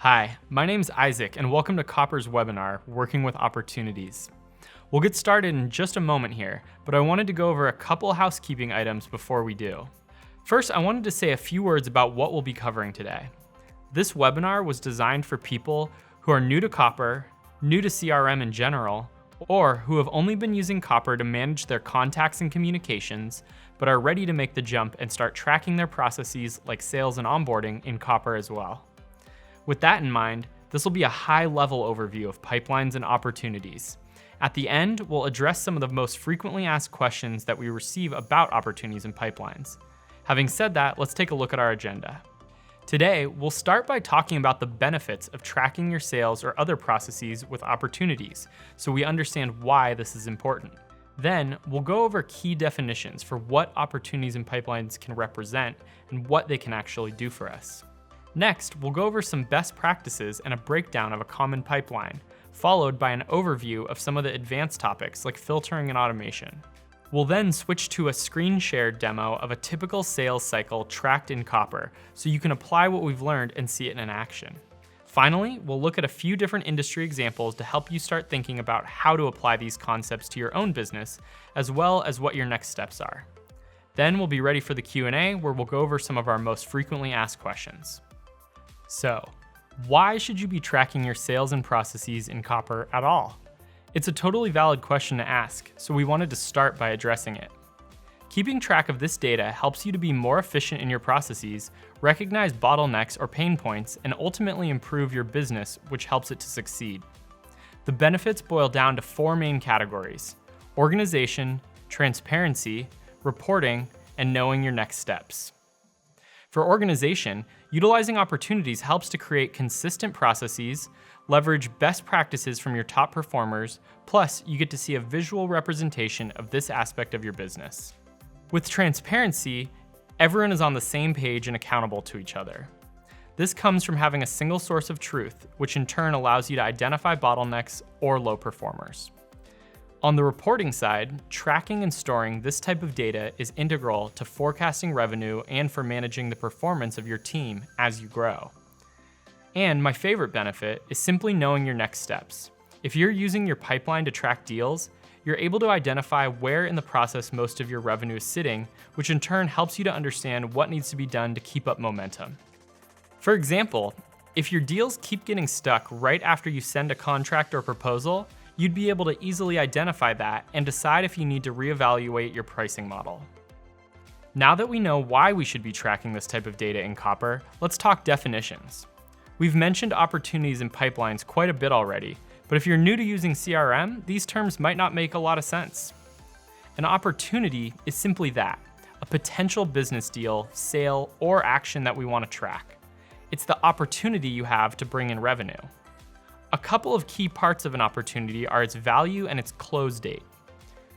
Hi, my name's Isaac, and welcome to Copper's webinar, Working with Opportunities. We'll get started in just a moment here, but I wanted to go over a couple housekeeping items before we do. First, I wanted to say a few words about what we'll be covering today. This webinar was designed for people who are new to Copper, new to CRM in general, or who have only been using Copper to manage their contacts and communications, but are ready to make the jump and start tracking their processes like sales and onboarding in Copper as well. With that in mind, this will be a high-level overview of pipelines and opportunities. At the end, we'll address some of the most frequently asked questions that we receive about opportunities and pipelines. Having said that, let's take a look at our agenda. Today, we'll start by talking about the benefits of tracking your sales or other processes with opportunities, so we understand why this is important. Then, we'll go over key definitions for what opportunities and pipelines can represent and what they can actually do for us. Next, we'll go over some best practices and a breakdown of a common pipeline, followed by an overview of some of the advanced topics like filtering and automation. We'll then switch to a screen-shared demo of a typical sales cycle tracked in Copper, so you can apply what we've learned and see it in action. Finally, we'll look at a few different industry examples to help you start thinking about how to apply these concepts to your own business, as well as what your next steps are. Then we'll be ready for the Q&A, where we'll go over some of our most frequently asked questions. So, why should you be tracking your sales and processes in Copper at all? It's a totally valid question to ask, so we wanted to start by addressing it. Keeping track of this data helps you to be more efficient in your processes, recognize bottlenecks or pain points, and ultimately improve your business, which helps it to succeed. The benefits boil down to four main categories: organization, transparency, reporting, and knowing your next steps. For organization, utilizing opportunities helps to create consistent processes, leverage best practices from your top performers, plus you get to see a visual representation of this aspect of your business. With transparency, everyone is on the same page and accountable to each other. This comes from having a single source of truth, which in turn allows you to identify bottlenecks or low performers. On the reporting side, tracking and storing this type of data is integral to forecasting revenue and for managing the performance of your team as you grow. And my favorite benefit is simply knowing your next steps. If you're using your pipeline to track deals, you're able to identify where in the process most of your revenue is sitting, which in turn helps you to understand what needs to be done to keep up momentum. For example, if your deals keep getting stuck right after you send a contract or proposal, you'd be able to easily identify that and decide if you need to reevaluate your pricing model. Now that we know why we should be tracking this type of data in Copper, let's talk definitions. We've mentioned opportunities and pipelines quite a bit already, but if you're new to using CRM, these terms might not make a lot of sense. An opportunity is simply that, a potential business deal, sale, or action that we want to track. It's the opportunity you have to bring in revenue. A couple of key parts of an opportunity are its value and its close date.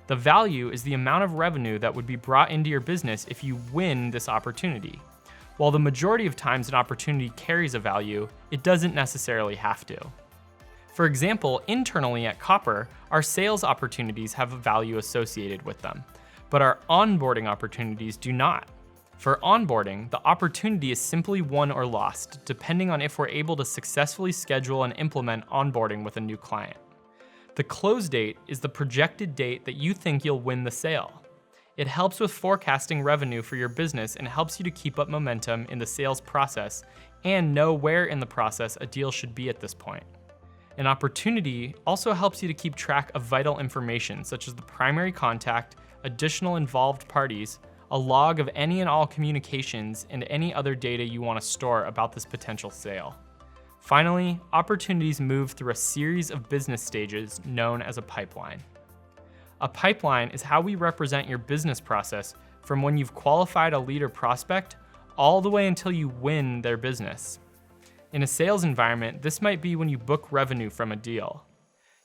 The value is the amount of revenue that would be brought into your business if you win this opportunity. While the majority of times an opportunity carries a value, it doesn't necessarily have to. For example, internally at Copper, our sales opportunities have a value associated with them, but our onboarding opportunities do not. For onboarding, the opportunity is simply won or lost, depending on if we're able to successfully schedule and implement onboarding with a new client. The close date is the projected date that you think you'll win the sale. It helps with forecasting revenue for your business and helps you to keep up momentum in the sales process and know where in the process a deal should be at this point. An opportunity also helps you to keep track of vital information such as the primary contact, additional involved parties, a log of any and all communications, and any other data you want to store about this potential sale. Finally, opportunities move through a series of business stages known as a pipeline. A pipeline is how we represent your business process from when you've qualified a lead or prospect all the way until you win their business. In a sales environment, this might be when you book revenue from a deal.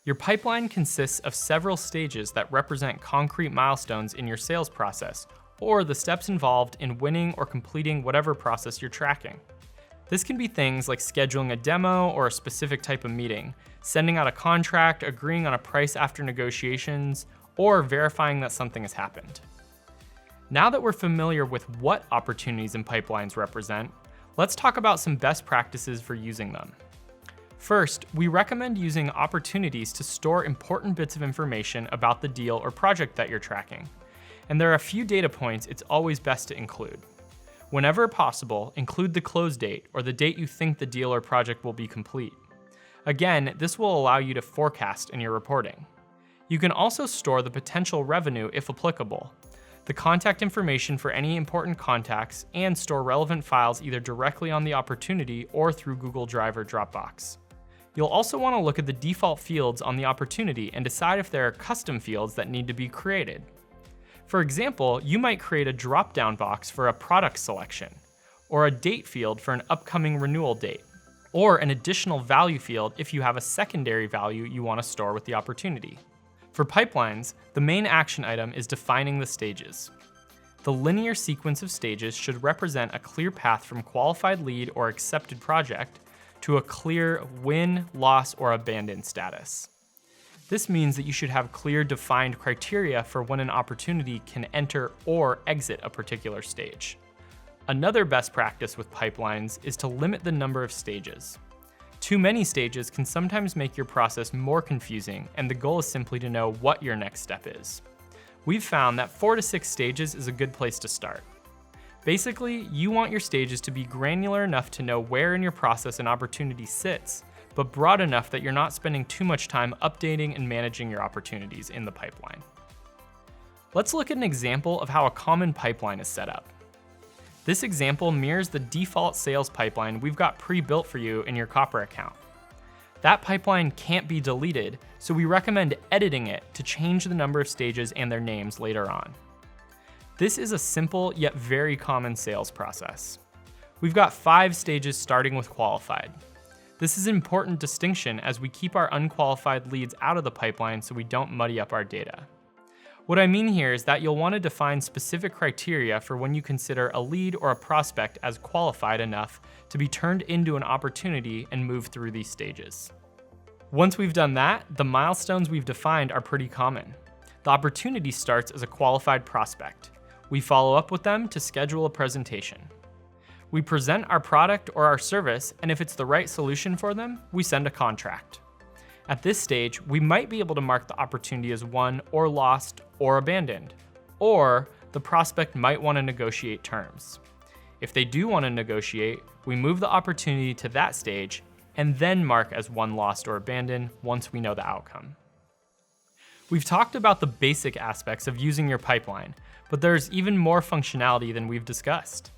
Your pipeline consists of several stages that represent concrete milestones in your sales process, or the steps involved in winning or completing whatever process you're tracking. This can be things like scheduling a demo or a specific type of meeting, sending out a contract, agreeing on a price after negotiations, or verifying that something has happened. Now that we're familiar with what opportunities and pipelines represent, let's talk about some best practices for using them. First, we recommend using opportunities to store important bits of information about the deal or project that you're tracking. And there are a few data points it's always best to include. Whenever possible, include the close date or the date you think the deal or project will be complete. Again, this will allow you to forecast in your reporting. You can also store the potential revenue if applicable, the contact information for any important contacts, and store relevant files either directly on the opportunity or through Google Drive or Dropbox. You'll also want to look at the default fields on the opportunity and decide if there are custom fields that need to be created. For example, you might create a drop-down box for a product selection, or a date field for an upcoming renewal date, or an additional value field if you have a secondary value you want to store with the opportunity. For pipelines, the main action item is defining the stages. The linear sequence of stages should represent a clear path from qualified lead or accepted project to a clear win, loss, or abandon status. This means that you should have clear defined criteria for when an opportunity can enter or exit a particular stage. Another best practice with pipelines is to limit the number of stages. Too many stages can sometimes make your process more confusing, and the goal is simply to know what your next step is. We've found that 4 to 6 stages is a good place to start. Basically, you want your stages to be granular enough to know where in your process an opportunity sits, but broad enough that you're not spending too much time updating and managing your opportunities in the pipeline. Let's look at an example of how a common pipeline is set up. This example mirrors the default sales pipeline we've got pre-built for you in your Copper account. That pipeline can't be deleted, so we recommend editing it to change the number of stages and their names later on. This is a simple yet very common sales process. We've got 5 stages starting with qualified. This is an important distinction as we keep our unqualified leads out of the pipeline so we don't muddy up our data. What I mean here is that you'll want to define specific criteria for when you consider a lead or a prospect as qualified enough to be turned into an opportunity and move through these stages. Once we've done that, the milestones we've defined are pretty common. The opportunity starts as a qualified prospect. We follow up with them to schedule a presentation. We present our product or our service, and if it's the right solution for them, we send a contract. At this stage, we might be able to mark the opportunity as won or lost or abandoned, or the prospect might want to negotiate terms. If they do want to negotiate, we move the opportunity to that stage and then mark as won, lost, or abandoned once we know the outcome. We've talked about the basic aspects of using your pipeline, but there's even more functionality than we've discussed.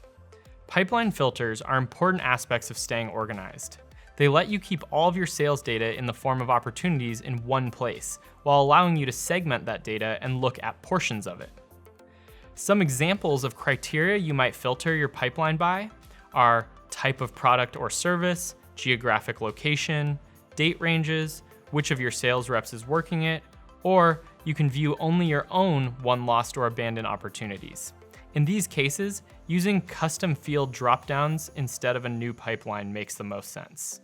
Pipeline filters are important aspects of staying organized. They let you keep all of your sales data in the form of opportunities in one place, while allowing you to segment that data and look at portions of it. Some examples of criteria you might filter your pipeline by are type of product or service, geographic location, date ranges, which of your sales reps is working it, or you can view only your own won, lost, or abandoned opportunities. In these cases, using custom field dropdowns instead of a new pipeline makes the most sense.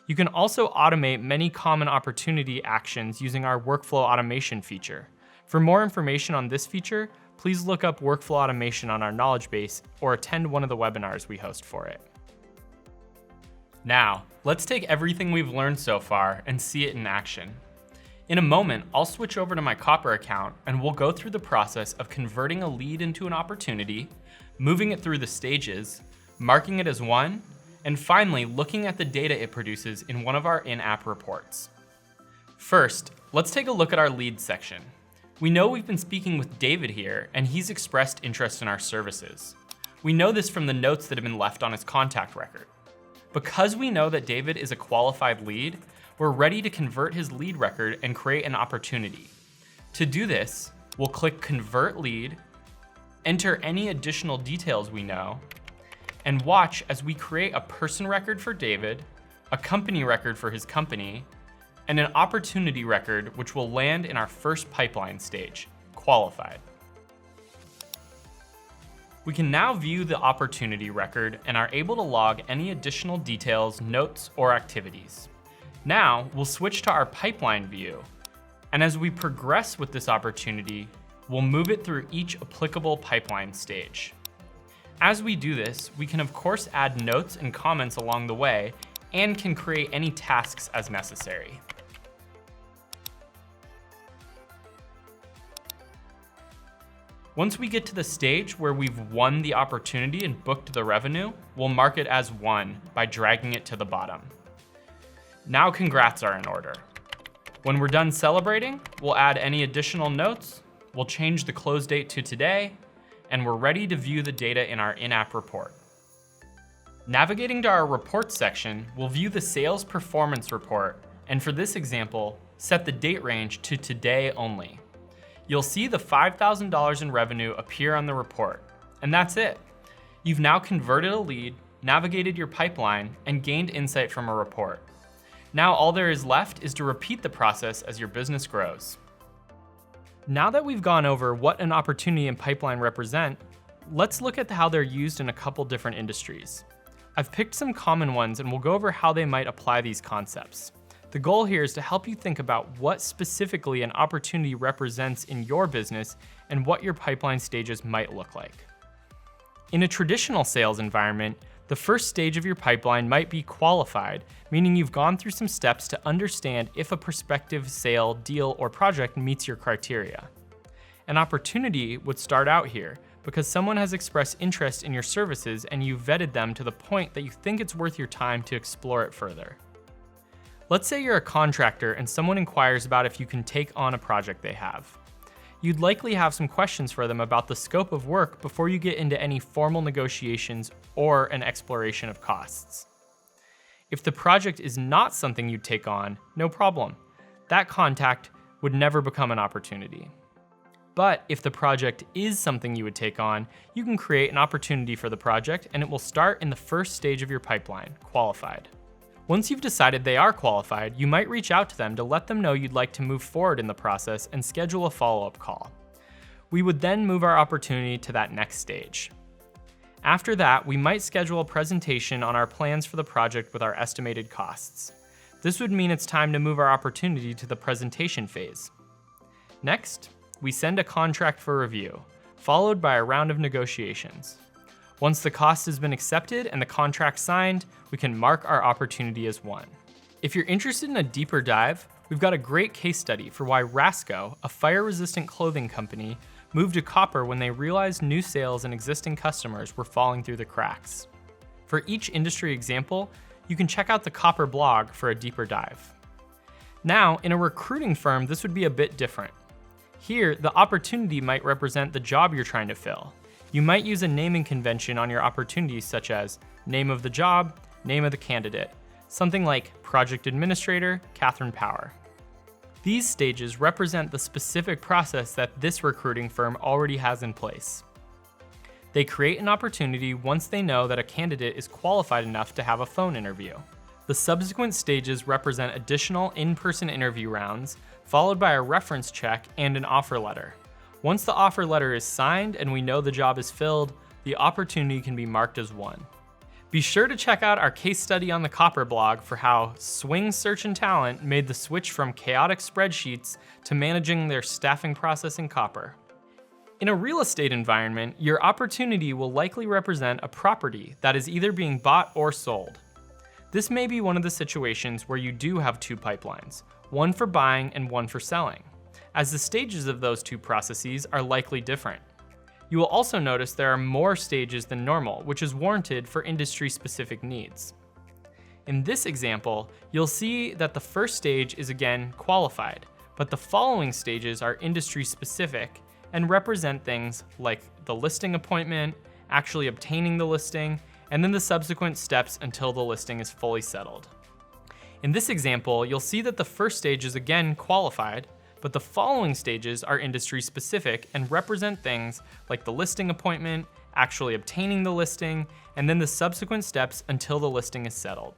You can also automate many common opportunity actions using our workflow automation feature. For more information on this feature, please look up workflow automation on our knowledge base or attend one of the webinars we host for it. Now, let's take everything we've learned so far and see it in action. In a moment, I'll switch over to my Copper account and we'll go through the process of converting a lead into an opportunity, moving it through the stages, marking it as won, and finally looking at the data it produces in one of our in-app reports. First, let's take a look at our leads section. We know we've been speaking with David here and he's expressed interest in our services. We know this from the notes that have been left on his contact record. Because we know that David is a qualified lead, we're ready to convert his lead record and create an opportunity. To do this, we'll click Convert Lead, enter any additional details we know, and watch as we create a person record for David, a company record for his company, and an opportunity record which will land in our first pipeline stage, Qualified. We can now view the opportunity record and are able to log any additional details, notes, or activities. Now, we'll switch to our pipeline view, and as we progress with this opportunity, we'll move it through each applicable pipeline stage. As we do this, we can of course add notes and comments along the way and can create any tasks as necessary. Once we get to the stage where we've won the opportunity and booked the revenue, we'll mark it as won by dragging it to the bottom. Now congrats are in order. When we're done celebrating, we'll add any additional notes, we'll change the close date to today, and we're ready to view the data in our in-app report. Navigating to our reports section, we'll view the sales performance report, and for this example, set the date range to today only. You'll see the $5,000 in revenue appear on the report, and that's it. You've now converted a lead, navigated your pipeline, and gained insight from a report. Now all there is left is to repeat the process as your business grows. Now that we've gone over what an opportunity and pipeline represent, let's look at how they're used in a couple different industries. I've picked some common ones and we'll go over how they might apply these concepts. The goal here is to help you think about what specifically an opportunity represents in your business and what your pipeline stages might look like. In a traditional sales environment, the first stage of your pipeline might be qualified, meaning you've gone through some steps to understand if a prospective sale, deal, or project meets your criteria. An opportunity would start out here because someone has expressed interest in your services and you've vetted them to the point that you think it's worth your time to explore it further. Let's say you're a contractor and someone inquires about if you can take on a project they have. You'd likely have some questions for them about the scope of work before you get into any formal negotiations or an exploration of costs. If the project is not something you'd take on, no problem. That contact would never become an opportunity. But if the project is something you would take on, you can create an opportunity for the project and it will start in the first stage of your pipeline, qualified. Once you've decided they are qualified, you might reach out to them to let them know you'd like to move forward in the process and schedule a follow-up call. We would then move our opportunity to that next stage. After that, we might schedule a presentation on our plans for the project with our estimated costs. This would mean it's time to move our opportunity to the presentation phase. Next, we send a contract for review, followed by a round of negotiations. Once the cost has been accepted and the contract signed, we can mark our opportunity as won. If you're interested in a deeper dive, we've got a great case study for why Rasco, a fire-resistant clothing company, moved to copper when they realized new sales and existing customers were falling through the cracks. For each industry example, you can check out the Copper blog for a deeper dive. Now, in a recruiting firm, this would be a bit different. Here, the opportunity might represent the job you're trying to fill. You might use a naming convention on your opportunities such as name of the job, name of the candidate, something like Project Administrator, Catherine Power. These stages represent the specific process that this recruiting firm already has in place. They create an opportunity once they know that a candidate is qualified enough to have a phone interview. The subsequent stages represent additional in-person interview rounds, followed by a reference check and an offer letter. Once the offer letter is signed and we know the job is filled, the opportunity can be marked as won. Be sure to check out our case study on the Copper blog for how Swing Search and Talent made the switch from chaotic spreadsheets to managing their staffing process in Copper. In a real estate environment, your opportunity will likely represent a property that is either being bought or sold. This may be one of the situations where you do have two pipelines, one for buying and one for selling, as the stages of those two processes are likely different. You will also notice there are more stages than normal, which is warranted for industry-specific needs. In this example, you'll see that the first stage is again qualified, but the following stages are industry-specific and represent things like the listing appointment, actually obtaining the listing, and then the subsequent steps until the listing is fully settled. In this example, you'll see that the first stage is again qualified, but the following stages are industry specific and represent things like the listing appointment, actually obtaining the listing, and then the subsequent steps until the listing is settled.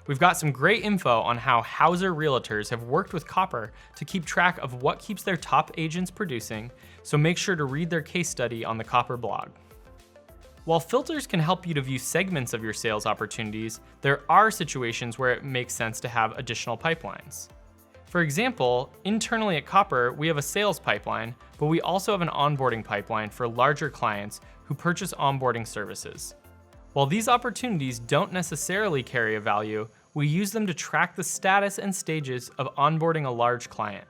We've got some great info on how Hauser Realtors have worked with Copper to keep track of what keeps their top agents producing, so make sure to read their case study on the Copper blog. While filters can help you to view segments of your sales opportunities, there are situations where it makes sense to have additional pipelines. For example, internally at Copper, we have a sales pipeline, but we also have an onboarding pipeline for larger clients who purchase onboarding services. While these opportunities don't necessarily carry a value, we use them to track the status and stages of onboarding a large client.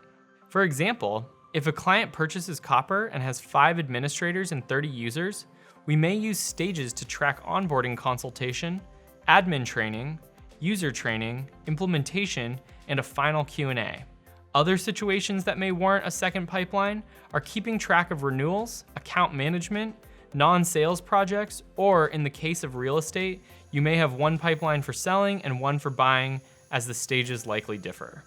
For example, if a client purchases Copper and has 5 administrators and 30 users, we may use stages to track onboarding consultation, admin training, user training, implementation, and a final Q&A. Other situations that may warrant a second pipeline are keeping track of renewals, account management, non-sales projects, or in the case of real estate, you may have one pipeline for selling and one for buying, as the stages likely differ.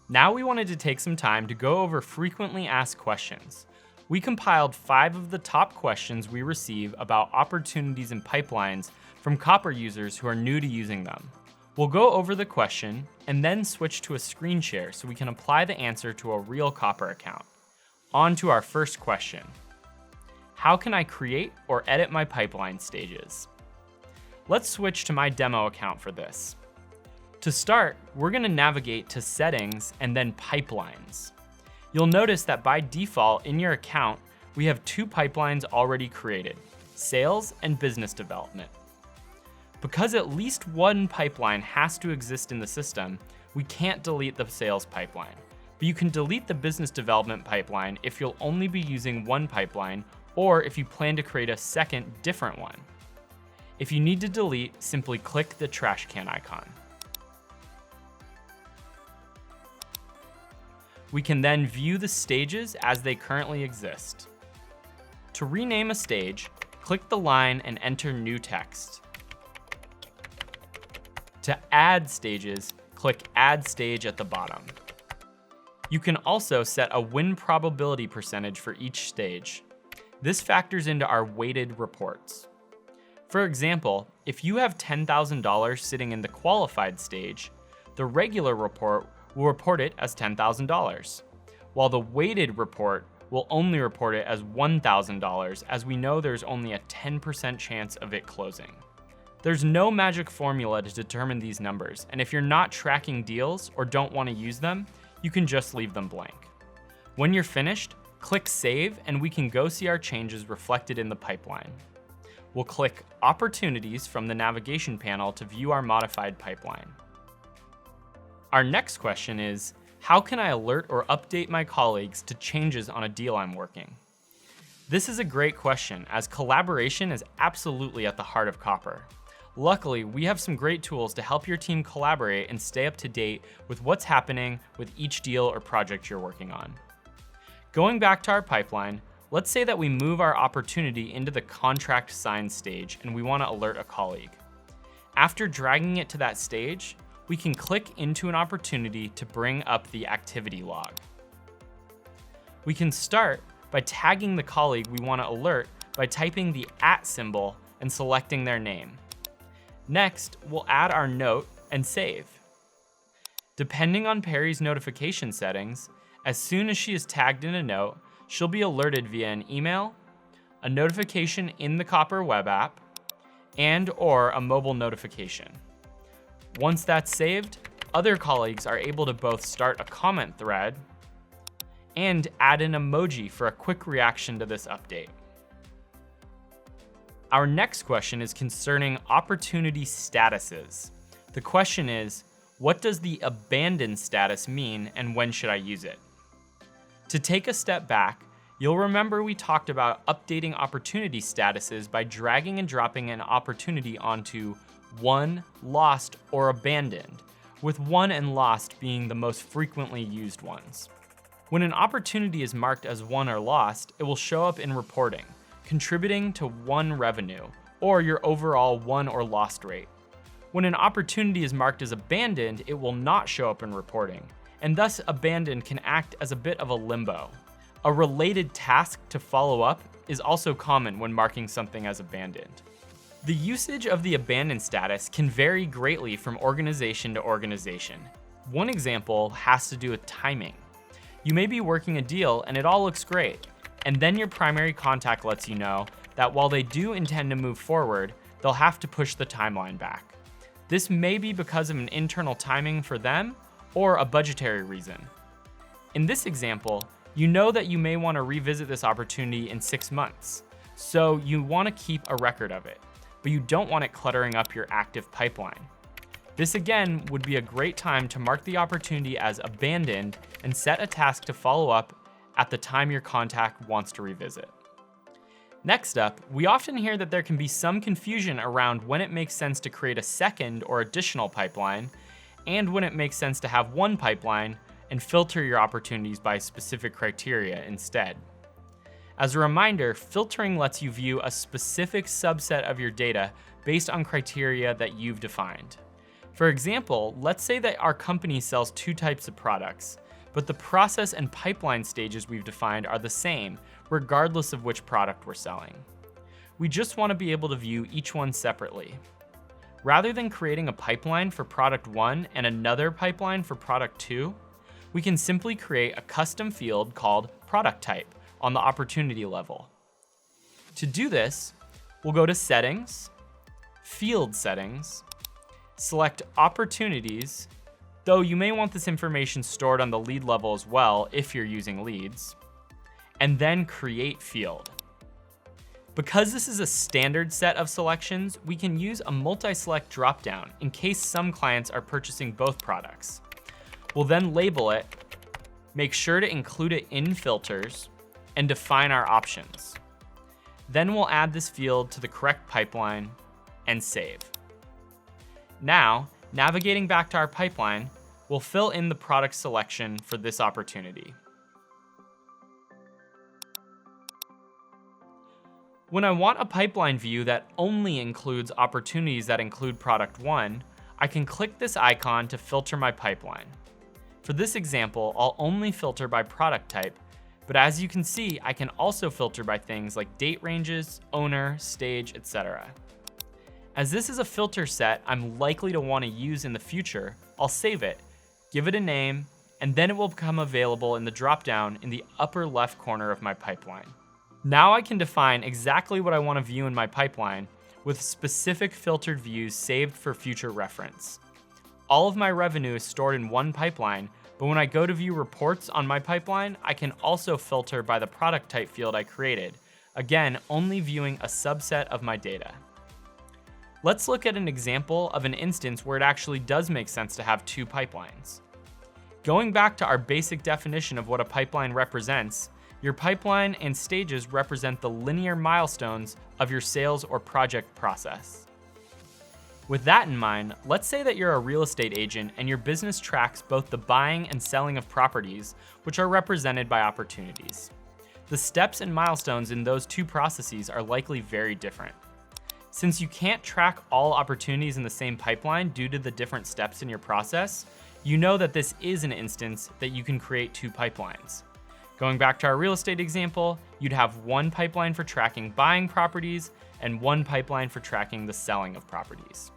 Now we wanted to take some time to go over frequently asked questions. We compiled 5 of the top questions we receive about opportunities and pipelines from Copper users who are new to using them. We'll go over the question and then switch to a screen share so we can apply the answer to a real Copper account. On to our first question. How can I create or edit my pipeline stages? Let's switch to my demo account for this. To start, we're going to navigate to Settings and then Pipelines. You'll notice that by default in your account, we have 2 pipelines already created, Sales and Business Development. Because at least one pipeline has to exist in the system, we can't delete the sales pipeline. But you can delete the business development pipeline if you'll only be using one pipeline or if you plan to create a second different one. If you need to delete, simply click the trash can icon. We can then view the stages as they currently exist. To rename a stage, click the line and enter new text. To add stages, click Add Stage at the bottom. You can also set a win probability percentage for each stage. This factors into our weighted reports. For example, if you have $10,000 sitting in the qualified stage, the regular report will report it as $10,000, while the weighted report will only report it as $1,000, as we know there's only a 10% chance of it closing. There's no magic formula to determine these numbers, and if you're not tracking deals or don't want to use them, you can just leave them blank. When you're finished, click Save and we can go see our changes reflected in the pipeline. We'll click Opportunities from the navigation panel to view our modified pipeline. Our next question is, how can I alert or update my colleagues to changes on a deal I'm working? This is a great question, as collaboration is absolutely at the heart of Copper. Luckily, we have some great tools to help your team collaborate and stay up to date with what's happening with each deal or project you're working on. Going back to our pipeline, let's say that we move our opportunity into the contract sign stage and we want to alert a colleague. After dragging it to that stage, we can click into an opportunity to bring up the activity log. We can start by tagging the colleague we want to alert by typing the @ symbol and selecting their name. Next, we'll add our note and save. Depending on Perry's notification settings, as soon as she is tagged in a note, she'll be alerted via an email, a notification in the Copper web app, and/or a mobile notification. Once that's saved, other colleagues are able to both start a comment thread and add an emoji for a quick reaction to this update. Our next question is concerning opportunity statuses. The question is, what does the abandoned status mean and when should I use it? To take a step back, you'll remember we talked about updating opportunity statuses by dragging and dropping an opportunity onto won, lost, or abandoned, with won and lost being the most frequently used ones. When an opportunity is marked as won or lost, it will show up in reporting, contributing to won revenue, or your overall won or lost rate. When an opportunity is marked as abandoned, it will not show up in reporting, and thus abandoned can act as a bit of a limbo. A related task to follow up is also common when marking something as abandoned. The usage of the abandoned status can vary greatly from organization to organization. One example has to do with timing. You may be working a deal and it all looks great, and then your primary contact lets you know that while they do intend to move forward, they'll have to push the timeline back. This may be because of an internal timing for them or a budgetary reason. In this example, you know that you may want to revisit this opportunity in 6 months, so you want to keep a record of it. but you don't want it cluttering up your active pipeline. This again would be a great time to mark the opportunity as abandoned and set a task to follow up at the time your contact wants to revisit. Next up, we often hear that there can be some confusion around when it makes sense to create a second or additional pipeline, and when it makes sense to have one pipeline and filter your opportunities by specific criteria instead. As a reminder, filtering lets you view a specific subset of your data based on criteria that you've defined. For example, let's say that our company sells 2 types of products, but the process and pipeline stages we've defined are the same, regardless of which product we're selling. We just want to be able to view each one separately. Rather than creating a pipeline for product 1 and another pipeline for product 2, we can simply create a custom field called product type on the opportunity level. To do this, we'll go to Settings, Field Settings, select Opportunities, though you may want this information stored on the lead level as well if you're using leads, and then Create Field. Because this is a standard set of selections, we can use a multi-select dropdown in case some clients are purchasing both products. We'll then label it, make sure to include it in filters, and define our options. Then we'll add this field to the correct pipeline and save. Now, navigating back to our pipeline, we'll fill in the product selection for this opportunity. When I want a pipeline view that only includes opportunities that include product 1, I can click this icon to filter my pipeline. For this example, I'll only filter by product type, but as you can see, I can also filter by things like date ranges, owner, stage, etc. As this is a filter set I'm likely to want to use in the future, I'll save it, give it a name, and then it will become available in the dropdown in the upper left corner of my pipeline. Now I can define exactly what I want to view in my pipeline with specific filtered views saved for future reference. All of my revenue is stored in one pipeline, but when I go to view reports on my pipeline, I can also filter by the product type field I created, again, only viewing a subset of my data. Let's look at an example of an instance where it actually does make sense to have 2 pipelines. Going back to our basic definition of what a pipeline represents, your pipeline and stages represent the linear milestones of your sales or project process. With that in mind, let's say that you're a real estate agent and your business tracks both the buying and selling of properties, which are represented by opportunities. The steps and milestones in those 2 processes are likely very different. Since you can't track all opportunities in the same pipeline due to the different steps in your process, you know that this is an instance that you can create 2 pipelines. Going back to our real estate example, you'd have one pipeline for tracking buying properties and one pipeline for tracking the selling of properties.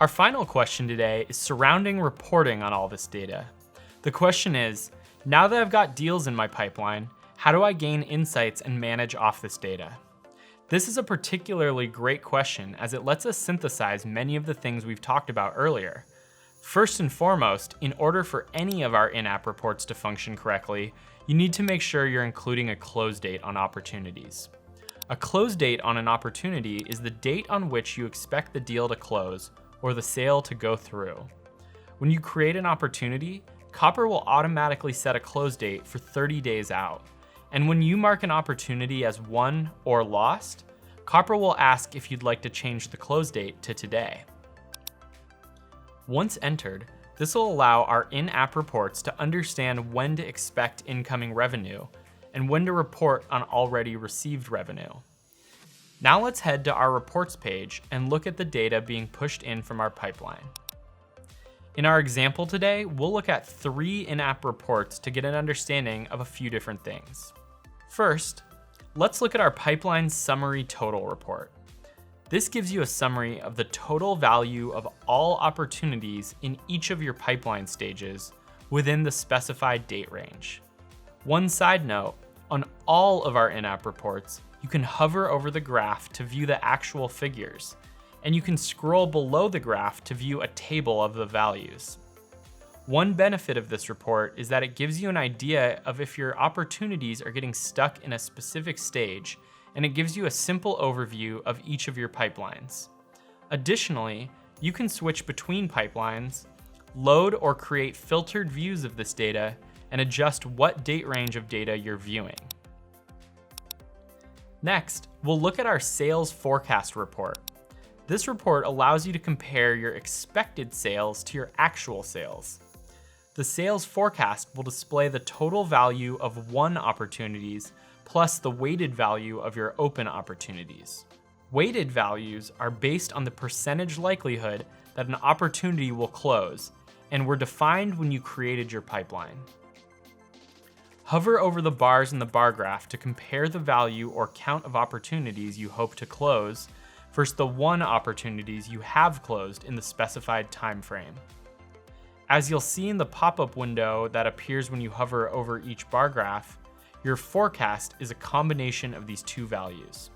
Our final question today is surrounding reporting on all this data. The question is, now that I've got deals in my pipeline, how do I gain insights and manage off this data? This is a particularly great question as it lets us synthesize many of the things we've talked about earlier. First and foremost, in order for any of our in-app reports to function correctly, you need to make sure you're including a close date on opportunities. A close date on an opportunity is the date on which you expect the deal to close or the sale to go through. When you create an opportunity, Copper will automatically set a close date for 30 days out. And when you mark an opportunity as won or lost, Copper will ask if you'd like to change the close date to today. Once entered, this will allow our in-app reports to understand when to expect incoming revenue and when to report on already received revenue. Now let's head to our reports page and look at the data being pushed in from our pipeline. In our example today, we'll look at 3 in-app reports to get an understanding of a few different things. First, let's look at our pipeline summary total report. This gives you a summary of the total value of all opportunities in each of your pipeline stages within the specified date range. One side note, on all of our in-app reports, you can hover over the graph to view the actual figures, and you can scroll below the graph to view a table of the values. One benefit of this report is that it gives you an idea of if your opportunities are getting stuck in a specific stage and it gives you a simple overview of each of your pipelines. Additionally, you can switch between pipelines, load or create filtered views of this data, and adjust what date range of data you're viewing. Next, we'll look at our sales forecast report. This report allows you to compare your expected sales to your actual sales. The sales forecast will display the total value of won opportunities plus the weighted value of your open opportunities. Weighted values are based on the percentage likelihood that an opportunity will close and were defined when you created your pipeline. Hover over the bars in the bar graph to compare the value or count of opportunities you hope to close versus the won opportunities you have closed in the specified time frame. As you'll see in the pop-up window that appears when you hover over each bar graph, your forecast is a combination of these two values.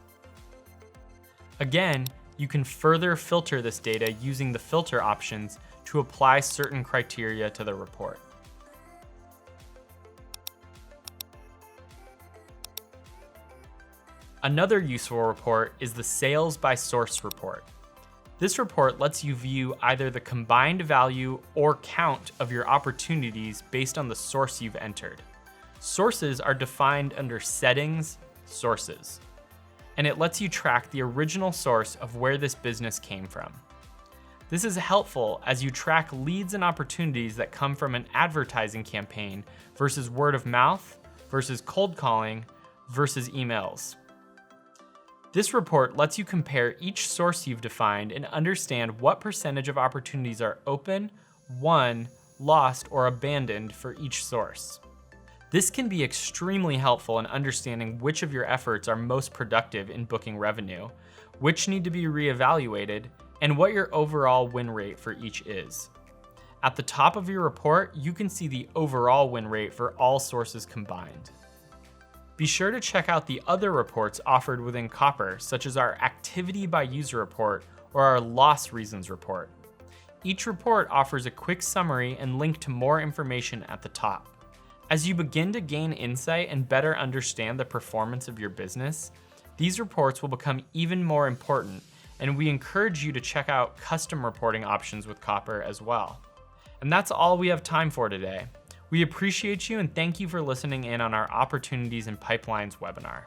Again, you can further filter this data using the filter options to apply certain criteria to the report. Another useful report is the Sales by Source report. This report lets you view either the combined value or count of your opportunities based on the source you've entered. Sources are defined under Settings, Sources, and it lets you track the original source of where this business came from. This is helpful as you track leads and opportunities that come from an advertising campaign versus word of mouth, versus cold calling, versus emails. This report lets you compare each source you've defined and understand what percentage of opportunities are open, won, lost, or abandoned for each source. This can be extremely helpful in understanding which of your efforts are most productive in booking revenue, which need to be reevaluated, and what your overall win rate for each is. At the top of your report, you can see the overall win rate for all sources combined. Be sure to check out the other reports offered within Copper, such as our Activity by User report or our Loss Reasons report. Each report offers a quick summary and link to more information at the top. As you begin to gain insight and better understand the performance of your business, these reports will become even more important, and we encourage you to check out custom reporting options with Copper as well. And that's all we have time for today. We appreciate you and thank you for listening in on our Opportunities and Pipelines webinar.